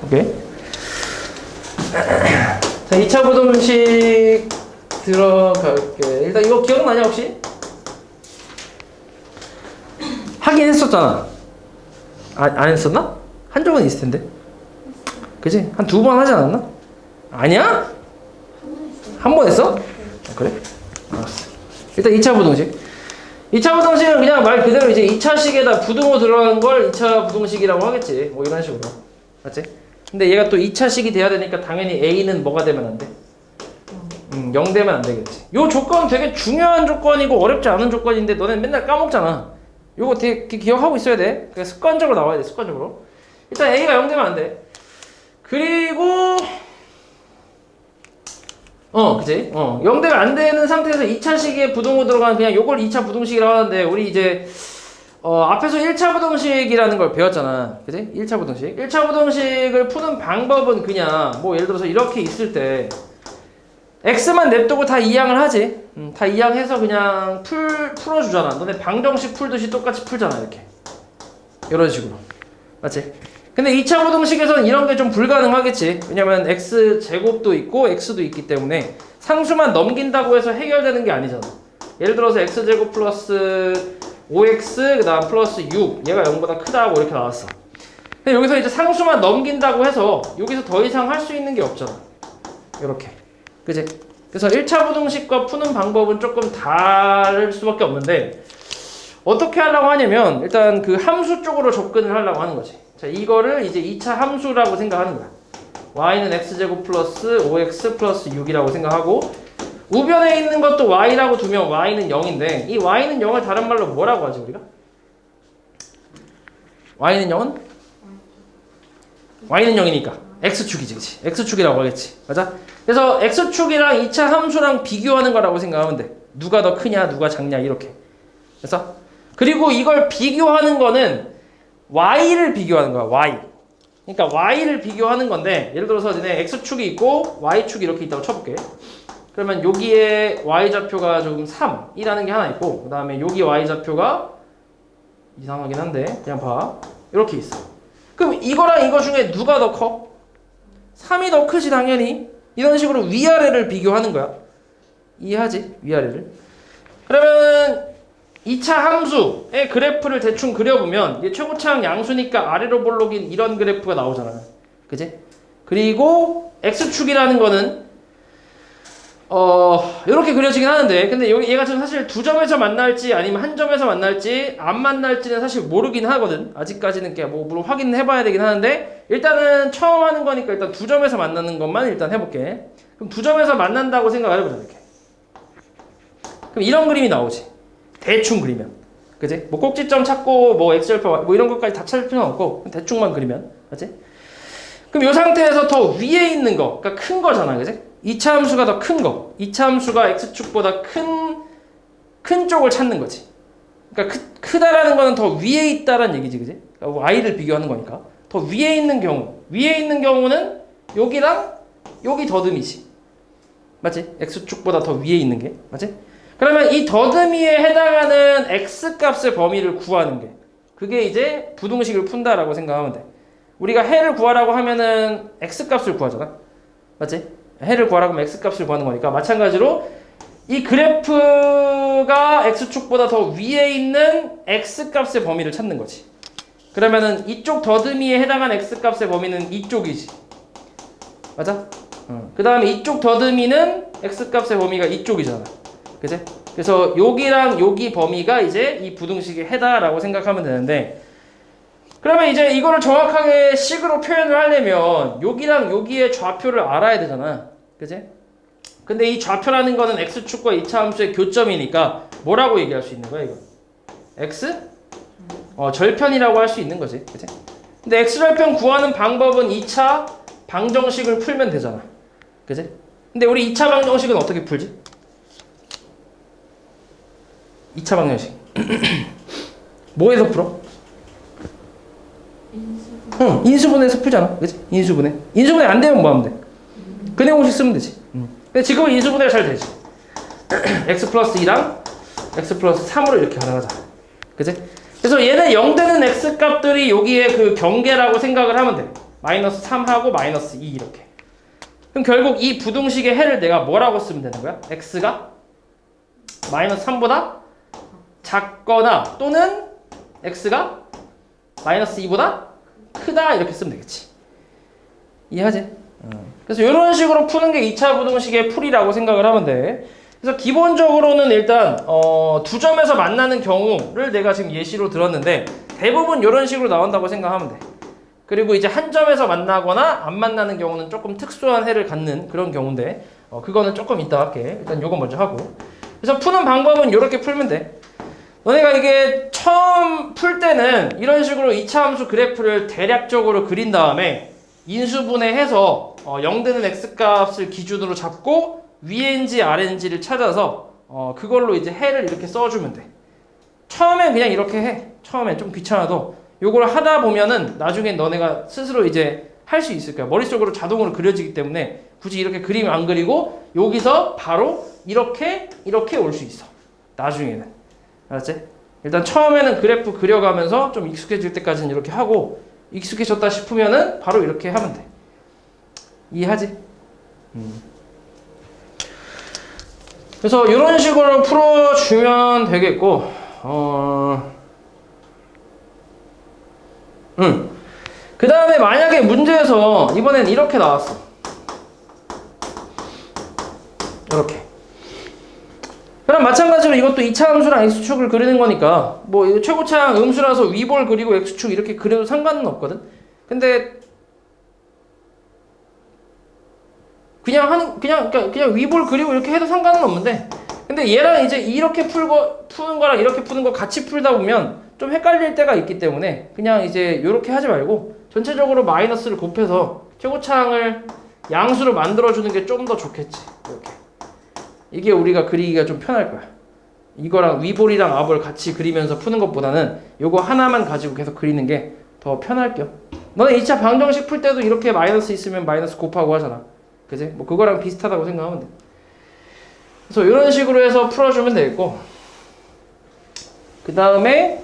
오케이. 자, 2차 부등식 들어갈게. 일단 이거 기억나냐 혹시? 하긴 했었잖아. 안 했었나? 한 적은 있을 텐데. 그치? 한 2번 하지 않았나? 아니야? 한 번 했어? 그래? 알았어. 일단 2차 부등식. 2차 부등식은 그냥 말 그대로 이제 2차식에다 부등호 들어가는 걸 2차 부등식이라고 하겠지. 뭐 이런 식으로. 맞지? 근데 얘가 또 2차식이 돼야 되니까 당연히 A는 뭐가 되면 안 돼? 0 되면 안 되겠지. 요 조건 되게 중요한 조건이고 어렵지 않은 조건인데 너네 맨날 까먹잖아. 요거 되게 기억하고 있어야 돼. 그러니까 습관적으로 나와야 돼. 습관적으로. 일단 A가 0 되면 안 돼. 그리고 그치? 0 되면 안 되는 상태에서 2차식에 부등호 들어가는 그냥 요걸 2차 부등식이라고 하는데 우리 이제 앞에서 1차 부등식이라는 걸 배웠잖아. 그치? 1차 부등식. 1차 부등식을 푸는 방법은 그냥 뭐 예를 들어서 이렇게 있을 때 x만 냅두고 다 이항을 하지. 다 이항해서 그냥 풀어주잖아. 너네 방정식 풀듯이 똑같이 풀잖아. 이렇게. 이런 식으로. 맞지? 근데 2차 부등식에서는 이런 게 좀 불가능하겠지. 왜냐면 x제곱도 있고 x도 있기 때문에 상수만 넘긴다고 해서 해결되는 게 아니잖아. 예를 들어서 x제곱 플러스 5x 그 다음 플러스 6 얘가 0보다 크다고 이렇게 나왔어. 근데 여기서 이제 상수만 넘긴다고 해서 여기서 더 이상 할 수 있는 게 없잖아. 이렇게. 그치? 그래서 1차 부등식과 푸는 방법은 조금 다를 수밖에 없는데 어떻게 하려고 하냐면 일단 그 함수 쪽으로 접근을 하려고 하는 거지. 자, 이거를 이제 2차 함수라고 생각하는 거야. y는 x제곱 플러스 5x 플러스 6이라고 생각하고 우변에 있는 것도 y라고 두면 y는 0인데 이 y는 0을 다른 말로 뭐라고 하지 우리가? y는 0은? y는 0이니까 x축이지 그치? x축이라고 하겠지 맞아? 그래서 x축이랑 2차 함수랑 비교하는 거라고 생각하면 돼. 누가 더 크냐 누가 작냐 이렇게. 그래서 그리고 이걸 비교하는 거는 y를 비교하는 거야. y. 그러니까 y를 비교하는 건데 예를 들어서 너네 x축이 있고 y축이 이렇게 있다고 쳐볼게. 그러면 여기에 y좌표가 조금 3이라는 게 하나 있고 그 다음에 여기 y좌표가 이상하긴 한데 그냥 봐. 이렇게 있어. 그럼 이거랑 이거 중에 누가 더 커? 3이 더 크지 당연히. 이런 식으로 위아래를 비교하는 거야. 이해하지? 위아래를. 그러면 2차 함수의 그래프를 대충 그려보면 이게 최고차항 양수니까 아래로 볼록인 이런 그래프가 나오잖아. 그치? 그리고 x축이라는 거는 이렇게 그려지긴 하는데 근데 여기 얘가 지금 사실 두 점에서 만날지 아니면 한 점에서 만날지 안 만날지는 사실 모르긴 하거든. 아직까지는 뭐 물론 확인해 봐야 되긴 하는데 일단은 처음 하는 거니까 일단 두 점에서 만나는 것만 일단 해볼게. 그럼 두 점에서 만난다고 생각을 해보자. 이렇게. 그럼 이런 그림이 나오지. 대충 그리면. 그치? 뭐 꼭지점 찾고 뭐 x절표 뭐 이런 것까지 다 찾을 필요는 없고 대충만 그리면. 그치? 그럼 이 상태에서 더 위에 있는 거 그러니까 큰 거잖아. 그치? 2차 함수가 더 큰 거. 2차 함수가 x축보다 큰 쪽을 찾는 거지. 그러니까 크다라는 거는 더 위에 있다라는 얘기지. 그치? 그러니까 y를 비교하는 거니까. 더 위에 있는 경우는 여기랑 여기 더듬이지. 맞지? x축보다 더 위에 있는 게. 맞지? 그러면 이 더듬이에 해당하는 x값의 범위를 구하는 게 그게 이제 부등식을 푼다라고 생각하면 돼. 우리가 해를 구하라고 하면은 x값을 구하잖아. 맞지? 해를 구하라고 하면 x값을 구하는 거니까 마찬가지로 이 그래프가 x축보다 더 위에 있는 x값의 범위를 찾는 거지. 그러면은 이쪽 더듬이에 해당한 x값의 범위는 이쪽이지. 맞아? 그 다음에 이쪽 더듬이는 x값의 범위가 이쪽이잖아. 그치? 그래서 여기랑 여기 범위가 이제 이 부등식의 해다라고 생각하면 되는데 그러면 이제 이거를 정확하게 식으로 표현을 하려면 여기랑 여기의 좌표를 알아야 되잖아. 그치? 근데 이 좌표라는 거는 x축과 2차 함수의 교점이니까 뭐라고 얘기할 수 있는 거야 이거? x? 절편이라고 할 수 있는 거지. 그치? 근데 x절편 구하는 방법은 2차 방정식을 풀면 되잖아. 그치? 근데 우리 2차 방정식은 어떻게 풀지? 2차 방정식 뭐에서 풀어? 인수분해에서 풀잖아. 그치? 인수분해 안 되면 뭐 하면 돼? 근해공식 쓰면 되지. 근데 지금은 인수분해가 잘 되지. x 플러스 2랑 x 플러스 3으로 이렇게 가능하자. 그치? 그래서 얘네 0 되는 x 값들이 여기에 그 경계라고 생각을 하면 돼. 마이너스 3하고 마이너스 2 이렇게. 그럼 결국 이 부등식의 해를 내가 뭐라고 쓰면 되는 거야? x가 마이너스 3보다 작거나 또는 x가 마이너스 2보다 크다 이렇게 쓰면 되겠지. 이해하지? 그래서 이런 식으로 푸는 게 2차 부등식의 풀이라고 생각을 하면 돼. 그래서 기본적으로는 일단 두 점에서 만나는 경우를 내가 지금 예시로 들었는데 대부분 이런 식으로 나온다고 생각하면 돼. 그리고 이제 한 점에서 만나거나 안 만나는 경우는 조금 특수한 해를 갖는 그런 경우인데 그거는 조금 이따 할게. 일단 요거 먼저 하고. 그래서 푸는 방법은 이렇게 풀면 돼. 너네가 이게 처음 풀 때는 이런 식으로 2차 함수 그래프를 대략적으로 그린 다음에 인수분해해서 0되는 x값을 기준으로 잡고 위엔지 아래인지를 찾아서 그걸로 이제 해를 이렇게 써주면 돼. 처음엔 그냥 이렇게 해. 처음엔 좀 귀찮아도 요걸 하다 보면은 나중에 너네가 스스로 이제 할 수 있을 거야. 머릿속으로 자동으로 그려지기 때문에 굳이 이렇게 그림 안 그리고 여기서 바로 이렇게 올 수 있어. 나중에는. 알았지? 일단 처음에는 그래프 그려가면서 좀 익숙해질 때까지는 이렇게 하고 익숙해졌다 싶으면은 바로 이렇게 하면 돼. 이해하지? 그래서 이런 식으로 풀어주면 되겠고 그 다음에 만약에 문제에서 이번엔 이렇게 나왔어. 이렇게. 그럼 마찬가지로 이것도 2차 함수랑 x축을 그리는 거니까 뭐 이거 최고차항 음수라서 위볼 그리고 x축 이렇게 그려도 상관은 없거든. 근데 그냥 위볼 그리고 이렇게 해도 상관은 없는데 근데 얘랑 이제 이렇게 푸는 거랑 이렇게 푸는 거 같이 풀다 보면 좀 헷갈릴 때가 있기 때문에 그냥 이제 이렇게 하지 말고 전체적으로 마이너스를 곱해서 최고차항을 양수로 만들어주는 게 좀 더 좋겠지. 이렇게. 이게 우리가 그리기가 좀 편할 거야. 이거랑 위볼이랑 아볼 같이 그리면서 푸는 것보다는 요거 하나만 가지고 계속 그리는 게 더 편할 겸. 너네 2차 방정식 풀 때도 이렇게 마이너스 있으면 마이너스 곱하고 하잖아. 그지? 뭐 그거랑 비슷하다고 생각하면 돼. 그래서 이런 식으로 해서 풀어주면 되겠고 그 다음에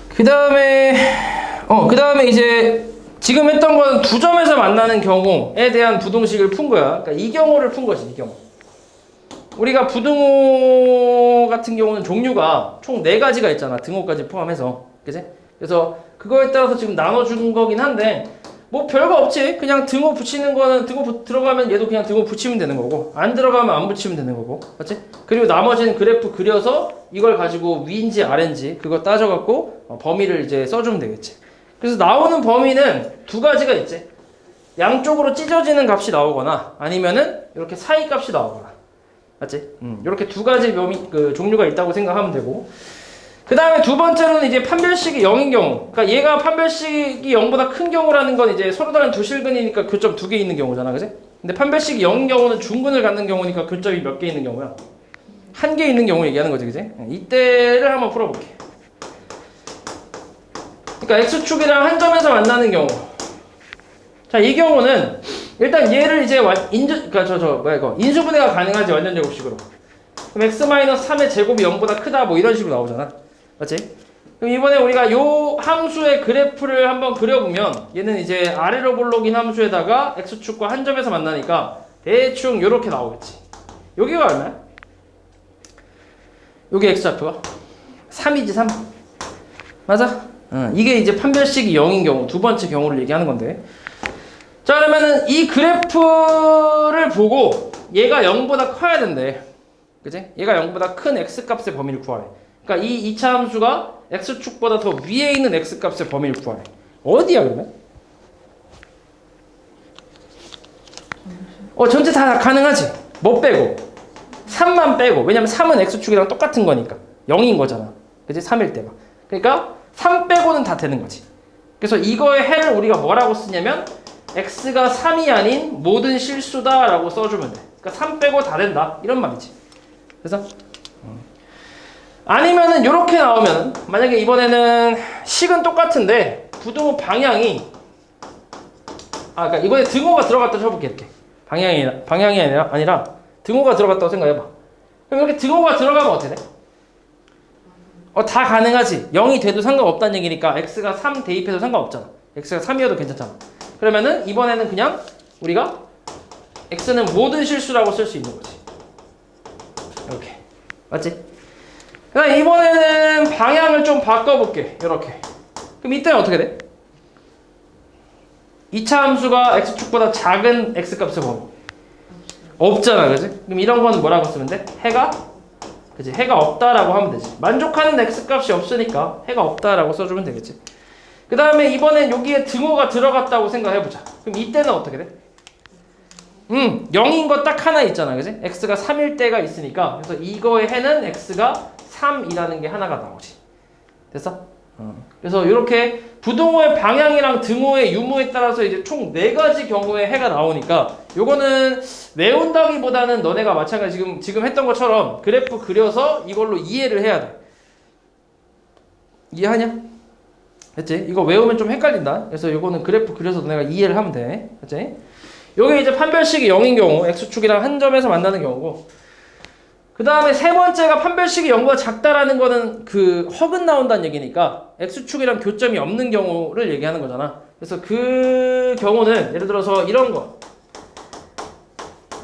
그 다음에 이제 지금 했던 건 두 점에서 만나는 경우에 대한 부등식을 푼 거야. 그러니까 이 경우를 푼 거지, 이 경우. 우리가 부등호 같은 경우는 종류가 총 4가지가 있잖아. 등호까지 포함해서. 그치? 그래서 그거에 따라서 지금 나눠준 거긴 한데 뭐 별거 없지. 그냥 등호 붙이는 거는 들어가면 얘도 그냥 등호 붙이면 되는 거고 안 들어가면 안 붙이면 되는 거고 맞지? 그리고 나머지는 그래프 그려서 이걸 가지고 위인지 아래인지 그거 따져갖고 범위를 이제 써주면 되겠지. 그래서 나오는 범위는 2가지가 있지. 양쪽으로 찢어지는 값이 나오거나 아니면은 이렇게 사이 값이 나오거나 맞지? 이렇게 2가지 종류가 있다고 생각하면 되고 그 다음에 두 번째로는 이제 판별식이 0인 경우. 그러니까 얘가 판별식이 0보다 큰 경우라는 건 이제 서로 다른 두 실근이니까 교점 2개 있는 경우잖아. 그지? 근데 판별식이 0인 경우는 중근을 갖는 경우니까 교점이 몇 개 있는 경우야? 1개 있는 경우 얘기하는 거지. 그지? 이때를 한번 풀어볼게. 그러니까 x축이랑 한 점에서 만나는 경우. 자, 이 경우는 일단 얘를 이제 인수분해가 가능하지. 완전 제곱식으로. 그럼 x-3의 제곱이 0보다 크다 뭐 이런 식으로 나오잖아. 맞지? 그럼 이번에 우리가 요 함수의 그래프를 한번 그려보면 얘는 이제 아래로 볼록인 함수에다가 x축과 한 점에서 만나니까 대충 요렇게 나오겠지. 여기가 얼마야? 요게 x좌표가 3이지 3. 맞아? 이게 이제 판별식이 0인 경우 두 번째 경우를 얘기하는 건데 자 그러면은 이 그래프를 보고 얘가 0보다 커야 된대. 그치? 얘가 0보다 큰 x값의 범위를 구하래. 그러니까 이 2차 함수가 x축보다 더 위에 있는 x값의 범위를 구하래. 어디야 그러면? 전체 다 가능하지. 뭐 빼고? 3만 빼고. 왜냐면 3은 x축이랑 똑같은 거니까. 0인 거잖아. 그치? 3일 때가. 그러니까 3 빼고는 다 되는 거지. 그래서 이거의 해를 우리가 뭐라고 쓰냐면 x가 3이 아닌 모든 실수다 라고 써주면 돼. 그러니까 3 빼고 다 된다. 이런 말이지. 그래서 아니면은 이렇게 나오면 만약에 이번에는 식은 똑같은데 부등호 방향이 그러니까 이번에 등호가 들어갔다 쳐볼게. 이렇게 방향이 아니라 등호가 들어갔다고 생각해봐. 그럼 이렇게 등호가 들어가면 어떻게 돼? 다 가능하지. 0이 돼도 상관없다는 얘기니까 x가 3 대입해도 상관없잖아. x가 3이어도 괜찮잖아. 그러면은 이번에는 그냥 우리가 x는 모든 실수라고 쓸 수 있는 거지. 이렇게. 맞지? 그다음 이번에는 방향을 좀 바꿔볼게. 이렇게. 그럼 이때는 어떻게 돼? 2차 함수가 x축보다 작은 x값을 범위. 없잖아, 그지? 그럼 이런 거는 뭐라고 쓰면 돼? 해가? 그지? 해가 없다라고 하면 되지. 만족하는 x값이 없으니까 해가 없다라고 써주면 되겠지. 그 다음에 이번엔 여기에 등호가 들어갔다고 생각해보자. 그럼 이때는 어떻게 돼? 0인 거 딱 하나 있잖아, 그지? x가 3일 때가 있으니까. 그래서 이거의 해는 x가 3이라는 게 하나가 나오지. 됐어? 그래서 이렇게 부등호의 방향이랑 등호의 유무에 따라서 이제 총 4가지 경우의 해가 나오니까 요거는 외운다기보다는 너네가 마찬가지 지금 했던 것처럼 그래프 그려서 이걸로 이해를 해야 돼. 이해하냐? 됐지? 이거 외우면 좀 헷갈린다. 그래서 요거는 그래프 그려서 너네가 이해를 하면 돼. 됐지? 요게 이제 판별식이 0인 경우, x축이랑 한 점에서 만나는 경우고, 그 다음에 세 번째가 판별식이 0보다 작다라는 거는 그 허근 나온다는 얘기니까 x축이랑 교점이 없는 경우를 얘기하는 거잖아. 그래서 그 경우는 예를 들어서 이런 거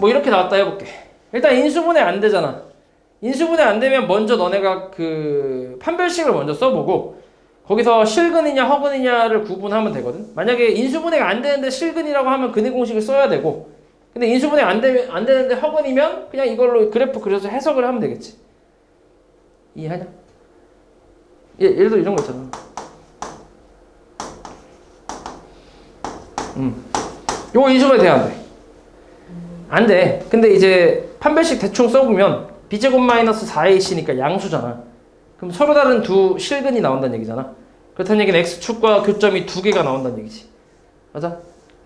뭐 이렇게 나왔다 해볼게. 일단 인수분해 안 되잖아. 인수분해 안 되면 먼저 너네가 그 판별식을 먼저 써보고 거기서 실근이냐 허근이냐를 구분하면 되거든. 만약에 인수분해가 안 되는데 실근이라고 하면 근해 공식을 써야 되고, 근데 인수분해 안 되는데 허근이면 그냥 이걸로 그래프 그려서 해석을 하면 되겠지. 이해하냐? 예를 들어 이런 거 있잖아. 요거 인수분해 돼야 안 돼. 안 돼. 근데 이제 판별식 대충 써보면 b제곱 마이너스 4ac니까 양수잖아. 그럼 서로 다른 두 실근이 나온다는 얘기잖아. 그렇다는 얘기는 x축과 교점이 2개가 나온다는 얘기지. 맞아?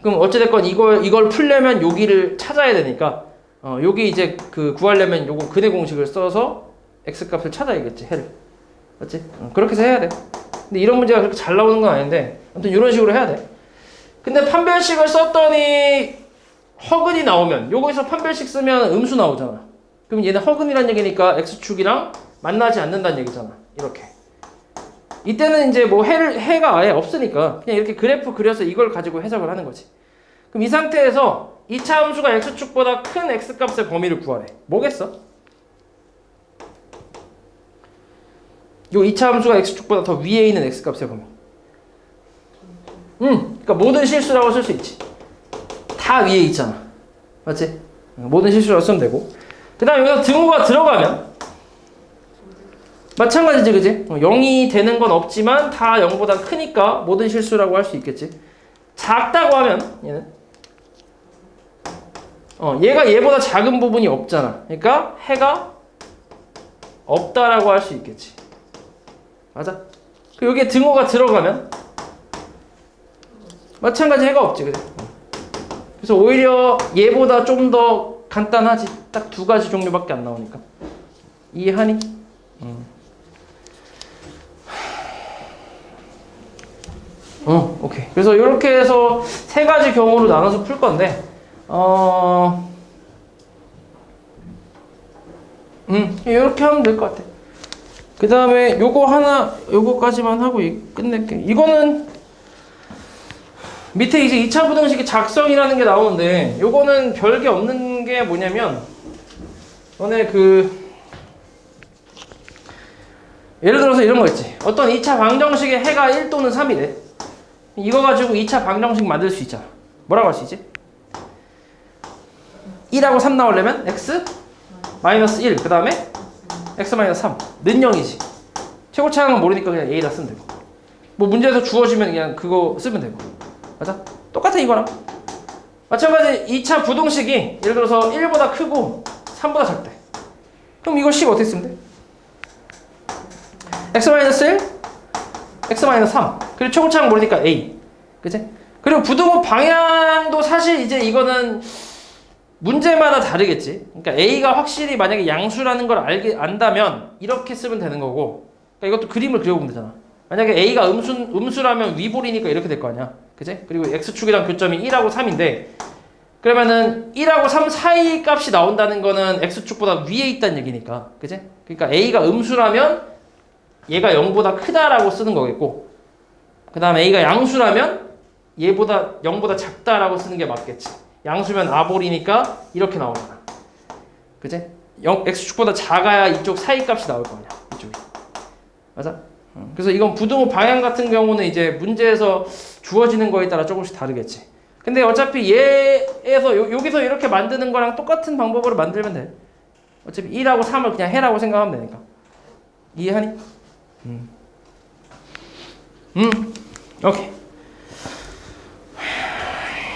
그럼 어찌됐건 이걸 풀려면 여기를 찾아야 되니까 여기 이제 그 구하려면 요거 근해 공식을 써서 x값을 찾아야겠지, 해를. 맞지? 그렇게 해서 해야 돼. 근데 이런 문제가 그렇게 잘 나오는 건 아닌데 아무튼 이런 식으로 해야 돼. 근데 판별식을 썼더니 허근이 나오면 요거에서 판별식 쓰면 음수 나오잖아. 그럼 얘는 허근이란 얘기니까 x축이랑 만나지 않는다는 얘기잖아. 이렇게. 이때는 이제 뭐 해가 아예 없으니까 그냥 이렇게 그래프 그려서 이걸 가지고 해석을 하는 거지. 그럼 이 상태에서 2차 함수가 x축보다 큰 x값의 범위를 구하래. 뭐겠어? 요 2차 함수가 x축보다 더 위에 있는 x값의 범위. 그러니까 모든 실수라고 쓸 수 있지. 다 위에 있잖아. 맞지? 모든 실수라고 쓰면 되고. 그 다음에 여기서 등호가 들어가면 마찬가지지, 그지? 0이 되는 건 없지만 다 0보다 크니까 모든 실수라고 할 수 있겠지. 작다고 하면 얘는 얘가 얘보다 작은 부분이 없잖아. 그러니까 해가 없다라고 할 수 있겠지. 맞아? 여기에 등호가 들어가면 마찬가지 해가 없지, 그지? 그래서 오히려 얘보다 좀 더 간단하지. 딱 2가지 종류밖에 안 나오니까. 이해하니? 오케이. 그래서 이렇게 해서 3가지 경우로 나눠서 풀 건데, 이렇게 하면 될 것 같아. 그 다음에 요거까지만 하고 끝낼게. 이거는 밑에 이제 2차 부등식의 작성이라는 게 나오는데, 요거는 별게 없는 게 뭐냐면, 너네 예를 들어서 이런 거 있지. 어떤 2차 방정식의 해가 1 또는 3이래. 이거 가지고 2차 방정식 만들 수 있잖아. 뭐라고 할 수 있지? 1하고 3 나오려면 x 마이너스 1, 그 다음에 x 마이너스 3. 는 0이지. 최고차항은 모르니까 그냥 a다 쓰면 되고. 뭐 문제에서 주어지면 그냥 그거 쓰면 되고. 맞아? 똑같아, 이거랑. 마찬가지 2차 부등식이 예를 들어서 1보다 크고 3보다 작대. 그럼 이거 식 어떻게 쓰면 돼? x 마이너스 1, x 마이너스 3. 그리고 최고차항 모르니까 a. 그치? 그리고 부등호 방향도 사실 이제 이거는 문제마다 다르겠지. 그러니까 a가 확실히 만약에 양수라는 걸 안다면 이렇게 쓰면 되는 거고. 그러니까 이것도 그림을 그려보면 되잖아. 만약에 a가 음수라면 위볼이니까 이렇게 될 거 아니야. 그치? 그리고 x축이랑 교점이 1하고 3인데 그러면은 1하고 3 사이 값이 나온다는 거는 x축보다 위에 있다는 얘기니까. 그치? 그러니까 a가 음수라면 얘가 0보다 크다라고 쓰는 거겠고, 그 다음에 a가 양수라면 얘보다 0보다 작다라고 쓰는 게 맞겠지. 양수면 아볼이니까 이렇게 나오잖아. 그치? x축보다 작아야 이쪽 사이 값이 나올 거 아니야. 이쪽이. 맞아? 그래서 이건 부등호 방향 같은 경우는 이제 문제에서 주어지는 거에 따라 조금씩 다르겠지. 근데 어차피 얘에서 여기서 이렇게 만드는 거랑 똑같은 방법으로 만들면 돼. 어차피 1하고 3을 그냥 해라고 생각하면 되니까. 이해하니? 오케이.